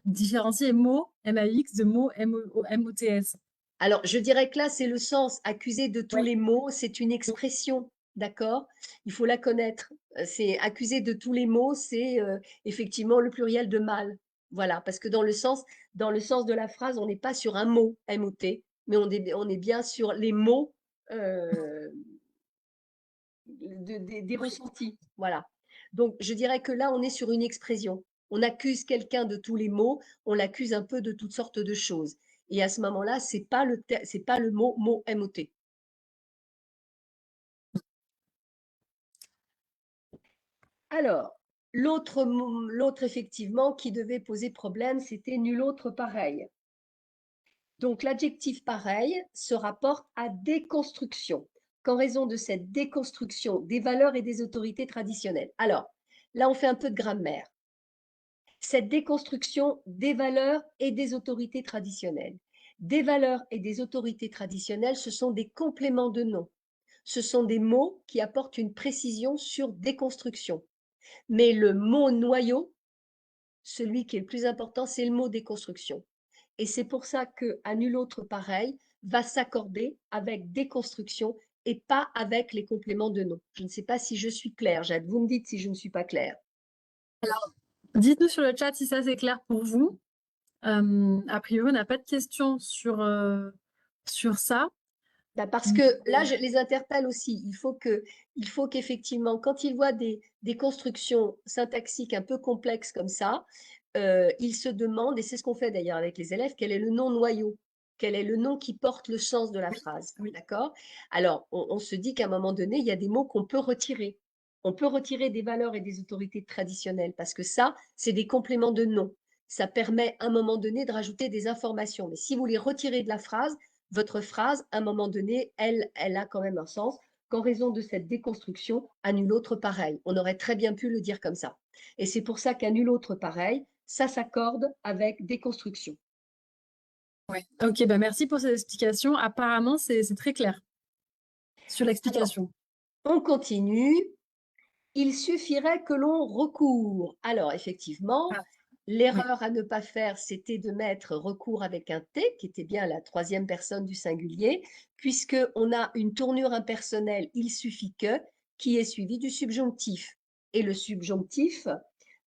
différencier mots MAX de mots MOTS. Alors, je dirais que là, c'est le sens accusé de tous Oui. les maux, c'est une expression, d'accord? Il faut la connaître. C'est accusé de tous les maux, c'est effectivement le pluriel de mal. Voilà, parce que dans le sens de la phrase, on n'est pas sur un mot, M-O-T, mais on est bien sur les mots euh, des ressentis. Voilà. Donc, je dirais que là, on est sur une expression. On accuse quelqu'un de tous les maux, on l'accuse un peu de toutes sortes de choses. Et à ce moment-là, c'est pas le mot MOT. Alors, l'autre effectivement qui devait poser problème, c'était nul autre pareil. Donc, l'adjectif pareil se rapporte à déconstruction, qu'en raison de cette déconstruction des valeurs et des autorités traditionnelles. Alors, là, on fait un peu de grammaire. Cette déconstruction des valeurs et des autorités traditionnelles. Des valeurs et des autorités traditionnelles, ce sont des compléments de nom. Ce sont des mots qui apportent une précision sur déconstruction. Mais le mot noyau, celui qui est le plus important, c'est le mot déconstruction. Et c'est pour ça qu'à nul autre pareil va s'accorder avec déconstruction et pas avec les compléments de nom. Je ne sais pas si je suis claire, Jade. Vous me dites si je ne suis pas claire. Dites-nous sur le chat si ça c'est clair pour vous. A priori, on n'a pas de questions sur ça. Parce que là, je les interpelle aussi. Il faut qu'effectivement, quand ils voient des constructions syntaxiques un peu complexes comme ça, ils se demandent, et c'est ce qu'on fait d'ailleurs avec les élèves, quel est le nom noyau? quel est le nom qui porte le sens de la Oui, phrase, oui. d'accord? Alors, on se dit qu'à un moment donné, il y a des mots qu'on peut retirer. On peut retirer des valeurs et des autorités traditionnelles parce que ça, c'est des compléments de nom. Ça permet à un moment donné de rajouter des informations. Mais si vous les retirez de la phrase, votre phrase, à un moment donné, elle a quand même un sens qu'en raison de cette déconstruction, à nul autre pareil. On aurait très bien pu le dire comme ça. Et c'est pour ça qu'à nul autre pareil, ça s'accorde avec déconstruction. Ouais. Ok, bah merci pour cette explication. Apparemment, c'est très clair sur Alors, l'explication. on continue. Il suffirait que l'on recourt. Alors, effectivement, Ah, ouais. l'erreur à ne pas faire, c'était de mettre recours avec un T, qui était bien la troisième personne du singulier, puisqu'on a une tournure impersonnelle, il suffit que, qui est suivie du subjonctif. Et le subjonctif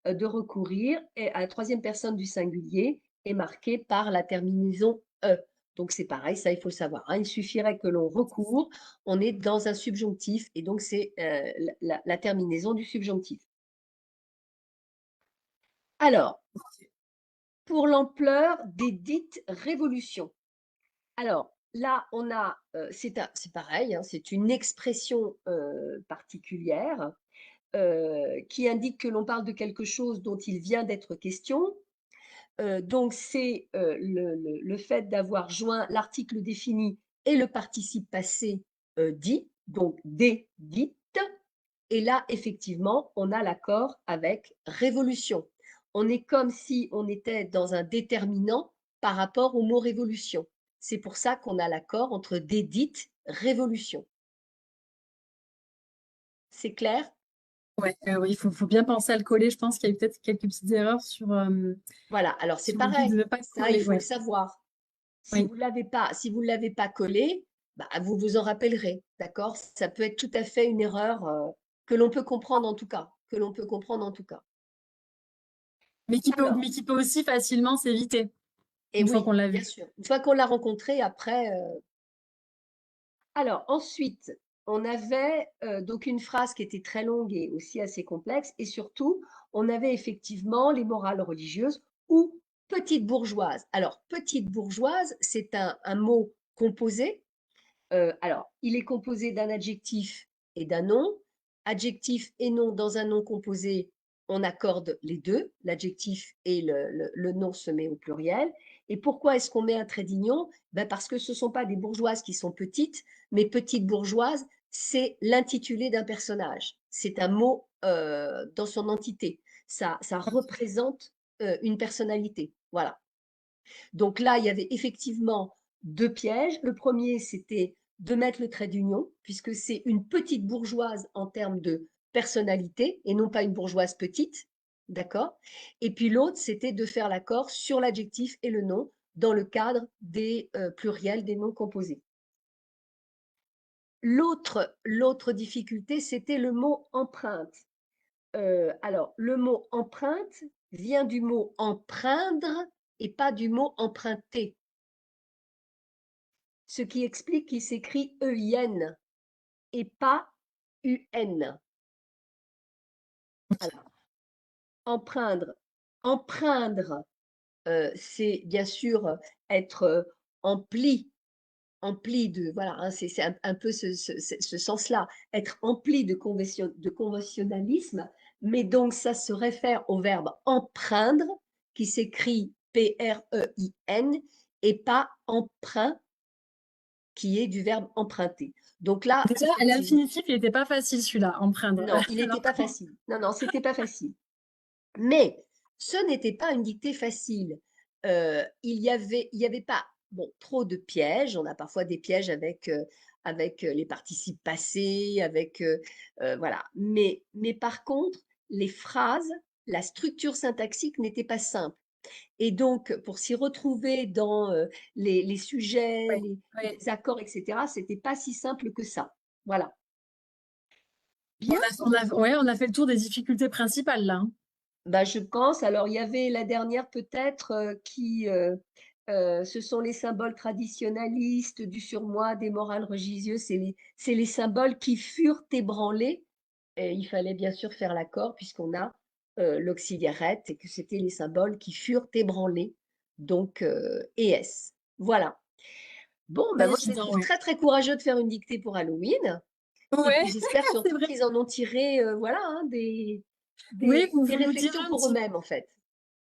de recourir à la troisième personne du singulier est marqué par la terminaison E. Donc c'est pareil, ça il faut le savoir, hein. Il suffirait que l'on recourt, on est dans un subjonctif et donc c'est la terminaison du subjonctif. Alors, pour l'ampleur des dites révolutions. Alors là, on a, c'est pareil, hein, c'est une expression particulière qui indique que l'on parle de quelque chose dont il vient d'être question. Donc c'est le fait d'avoir joint l'article défini et le participe passé dit, donc des dites. Et là, effectivement, on a l'accord avec révolution. On est comme si on était dans un déterminant par rapport au mot révolution. C'est pour ça qu'on a l'accord entre des dites, révolution. C'est clair? Ouais, oui, faut bien penser à le coller. Je pense qu'il y a eu peut-être quelques petites erreurs Voilà, alors c'est sur le fait de pareil, ne pas ça il coller. faut le Ouais, savoir. oui. Si vous ne l'avez pas collé, bah, vous vous en rappellerez, d'accord? Ça peut être tout à fait une erreur que l'on peut comprendre en tout cas, que l'on peut comprendre en tout cas. Mais Alors, qui peut aussi facilement s'éviter et une fois qu'on oui, l'a bien vu. sûr, une fois qu'on l'a rencontré, après. Alors, ensuite, on avait donc une phrase qui était très longue et aussi assez complexe, et surtout, on avait effectivement les morales religieuses ou petite bourgeoise. Alors, petite bourgeoise, c'est un mot composé. Alors, il est composé d'un adjectif et d'un nom. Adjectif et nom dans un nom composé, on accorde les deux. L'adjectif et le nom se met au pluriel. Et pourquoi est-ce qu'on met un trait d'union? Ben parce que ce ne sont pas des bourgeoises qui sont petites, mais petite bourgeoise, c'est l'intitulé d'un personnage. C'est un mot dans son entité. Ça représente une personnalité. Voilà. Donc là, il y avait effectivement deux pièges. Le premier, c'était de mettre le trait d'union, puisque c'est une petite bourgeoise en termes de personnalité et non pas une bourgeoise petite. D'accord? Et puis l'autre, c'était de faire l'accord sur l'adjectif et le nom dans le cadre des pluriels, des noms composés. L'autre difficulté, c'était le mot empreinte. Alors, le mot empreinte vient du mot empreindre et pas du mot emprunter. Ce qui explique qu'il s'écrit EIN et pas UN. Alors, empreindre. Empreindre, c'est bien sûr être empli de, voilà, hein, c'est un peu ce sens-là, être empli de conventionnalisme, mais donc ça se réfère au verbe empreindre, qui s'écrit P-R-E-I-N, et pas emprunt, qui est du verbe emprunter. Donc là, Déjà, à effectivement, l'infinitif, il n'était pas facile celui-là, empreindre. non, il n'était Alors, pas facile. Non, non, c'était pas facile. Mais ce n'était pas une dictée facile. Il y avait pas bon, trop de pièges. On a parfois des pièges avec les participes passés, voilà. Mais par contre, les phrases, la structure syntaxique n'était pas simple. Et donc, pour s'y retrouver dans les sujets, ouais, ouais. les accords, etc., c'était pas si simple que ça. Voilà. Bien. Ouais, on a fait le tour des difficultés principales là, hein. Bah, je pense. Alors, il y avait la dernière peut-être ce sont les symboles traditionnalistes du surmoi, des morales religieuses. C'est les symboles qui furent ébranlés. Et il fallait bien sûr faire l'accord puisqu'on a l'auxiliaire et que c'était les symboles qui furent ébranlés. Donc, ES. Voilà. Bon, Pas ben moi, je les évident, trouve ouais. très, très courageux de faire une dictée pour Halloween. Et Ouais, puis, j'espère c'est surtout vrai. qu'ils en ont tiré, voilà, hein, Oui, des vous nous direz réflexions un pour petit eux-mêmes, en fait.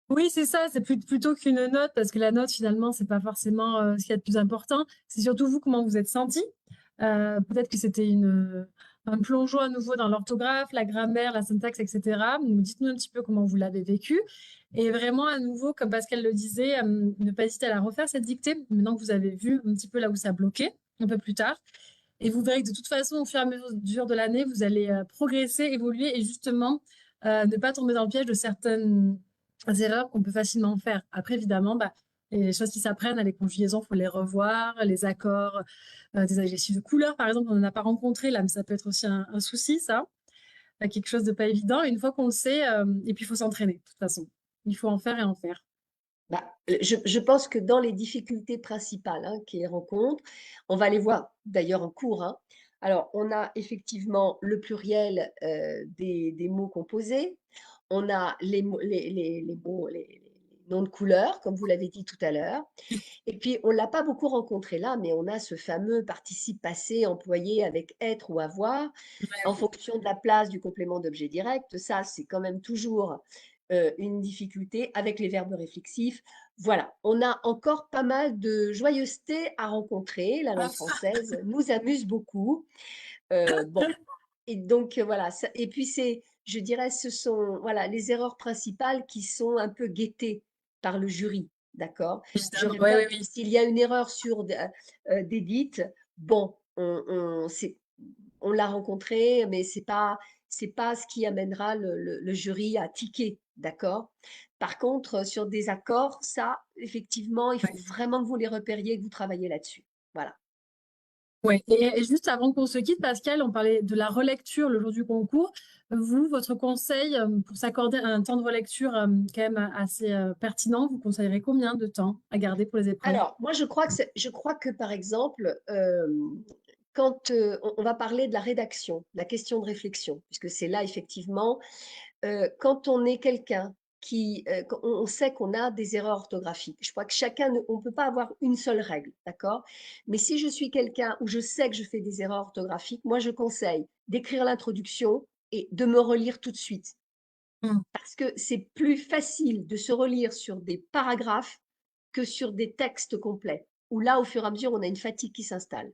Oui, c'est ça, c'est plutôt qu'une note, parce que la note, finalement, c'est pas forcément ce qu'il y a de plus important. C'est surtout vous, comment vous êtes senti. Peut-être que c'était un plongeon à nouveau dans l'orthographe, la grammaire, la syntaxe, etc. Donc, dites-nous un petit peu comment vous l'avez vécu. Et vraiment, à nouveau, comme Pascal le disait, ne pas hésiter à la refaire, cette dictée, maintenant que vous avez vu un petit peu là où ça bloquait, un peu plus tard. Et vous verrez que de toute façon, au fur et à mesure de l'année, vous allez progresser, évoluer et justement ne pas tomber dans le piège de certaines erreurs qu'on peut facilement faire. Après, évidemment, bah, les choses qui s'apprennent, les conjugaisons, il faut les revoir, les accords, des adjectifs de couleur, par exemple, on n'en a pas rencontré là, mais ça peut être aussi un souci, ça, quelque chose de pas évident. Et une fois qu'on le sait, et puis il faut s'entraîner, de toute façon. Il faut en faire et en faire. Bah, je pense que dans les difficultés principales, hein, qu'ils rencontrent, on va les voir d'ailleurs en cours, hein. Alors, on a effectivement le pluriel des mots composés, on a les mots, les noms de couleurs, comme vous l'avez dit tout à l'heure, et puis on ne l'a pas beaucoup rencontré là, mais on a ce fameux participe passé employé avec être ou avoir en fonction de la place du complément d'objet direct. Ça, c'est quand même toujours une difficulté avec les verbes réflexifs. Voilà, on a encore pas mal de joyeuseté à rencontrer. La langue française nous amuse beaucoup. Bon, et donc voilà. Et puis je dirais, ce sont voilà les erreurs principales qui sont un peu guettées par le jury. D'accord? Je Évidemment, oui, oui, répète, oui. s'il y a une erreur sur d'édite, bon, on l'a rencontré, mais c'est pas ce qui amènera le jury à tiquer, d'accord? Par contre, sur des accords, ça, effectivement, il faut vraiment que vous les repériez et que vous travaillez là-dessus. Voilà. Ouais. Et juste avant qu'on se quitte, Pascal, on parlait de la relecture le jour du concours. Vous, votre conseil pour s'accorder un temps de relecture quand même assez pertinent, vous conseillerez combien de temps à garder pour les épreuves? Alors, moi, je crois que par exemple, quand on va parler de la rédaction, de la question de réflexion, puisque c'est là effectivement, quand on est quelqu'un quand on sait qu'on a des erreurs orthographiques. Je crois que on ne peut pas avoir une seule règle, d'accord? Mais si je suis quelqu'un où je sais que je fais des erreurs orthographiques, moi, je conseille d'écrire l'introduction et de me relire tout de suite. Hmm. Parce que c'est plus facile de se relire sur des paragraphes que sur des textes complets, où là, au fur et à mesure, on a une fatigue qui s'installe.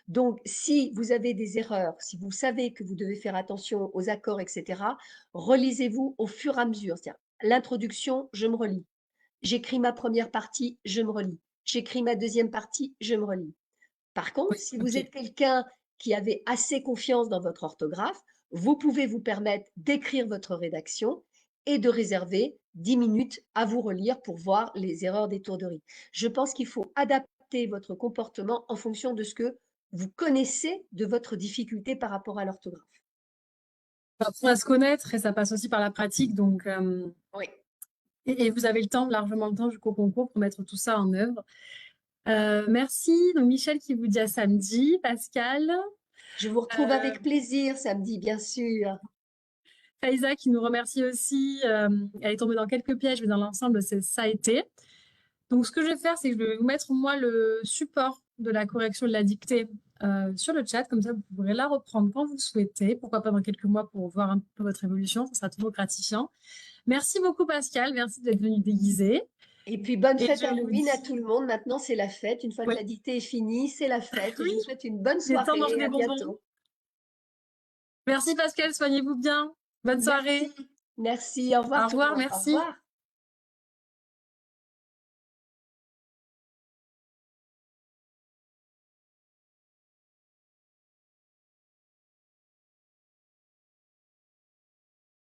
Donc, si vous avez des erreurs, si vous savez que vous devez faire attention aux accords, etc., relisez-vous au fur et à mesure. C'est-à-dire, l'introduction, je me relis. J'écris ma première partie, je me relis. J'écris ma deuxième partie, je me relis. Par contre, Oui, si vous ok. êtes quelqu'un qui avait assez confiance dans votre orthographe, vous pouvez vous permettre d'écrire votre rédaction et de réserver 10 minutes à vous relire pour voir les erreurs d'étourderie. Je pense qu'il faut adapter votre comportement en fonction de ce que vous connaissez de votre difficulté par rapport à l'orthographe. On apprend à se connaître et ça passe aussi par la pratique. Donc, Oui. et vous avez le temps, largement le temps jusqu'au concours pour mettre tout ça en œuvre. Merci. Donc, Michel qui vous dit à samedi. Pascal. Je vous retrouve Euh, avec plaisir samedi, bien sûr. Faiza qui nous remercie aussi. Elle est tombée dans quelques pièges, mais dans l'ensemble, ça a été. Donc, ce que je vais faire, c'est que je vais vous mettre, moi, le support de la correction de la dictée sur le chat. Comme ça, vous pourrez la reprendre quand vous souhaitez. Pourquoi pas dans quelques mois pour voir un peu votre évolution. Ça sera toujours gratifiant. Merci beaucoup, Pascal. Merci d'être venu déguisé. Et puis bonne Et fête je vous Halloween à dis, tout le monde. Maintenant, c'est la fête. Une fois que oui, la dictée est finie, c'est la fête. oui, Je vous souhaite une bonne il est temps de soirée manger et des à bonbons. bientôt. Merci, Pascal. Soignez-vous bien. Bonne soirée. Merci. Merci. Au Au revoir tout le revoir. monde. Au Merci. revoir.